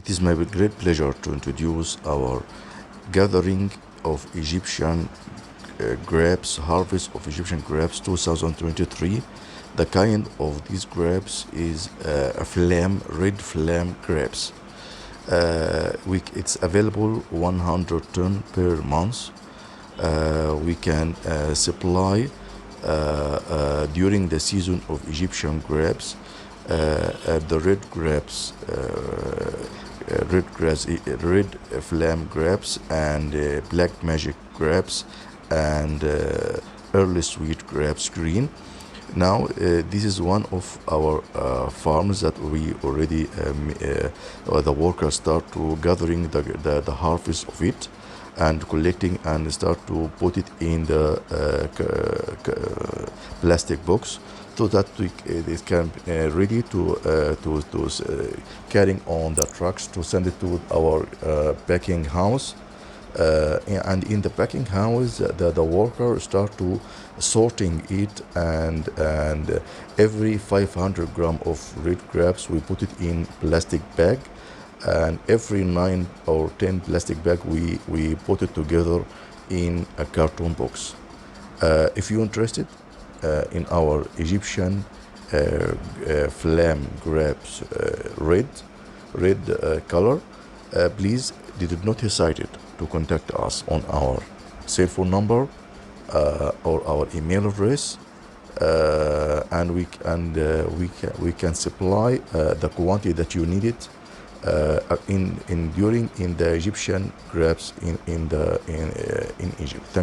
It is my great pleasure to introduce our gathering of Egyptian grapes, harvest of Egyptian grapes 2023. The kind of these grapes is red flam grapes. It's available 100 ton per month. We can supply during the season of Egyptian grapes, the red flam grapes and black magic grapes and early sweet grapes green. Now, this is one of our farms that we already, the workers start to gathering the harvest of it and collecting and start to put it in the plastic box so that it can ready to carrying on the trucks to send it to our packing house. And in the packing house, the worker start to sorting it, and every 500 gram of red grapes we put it in plastic bag, and every 9 or 10 plastic bag we put it together in a carton box. If you're interested in our Egyptian flam grapes, red color, please did not hesitate to contact us on our cell phone number or our email address, and we can supply the quantity that you need it in the Egyptian grapes in Egypt. Thanks.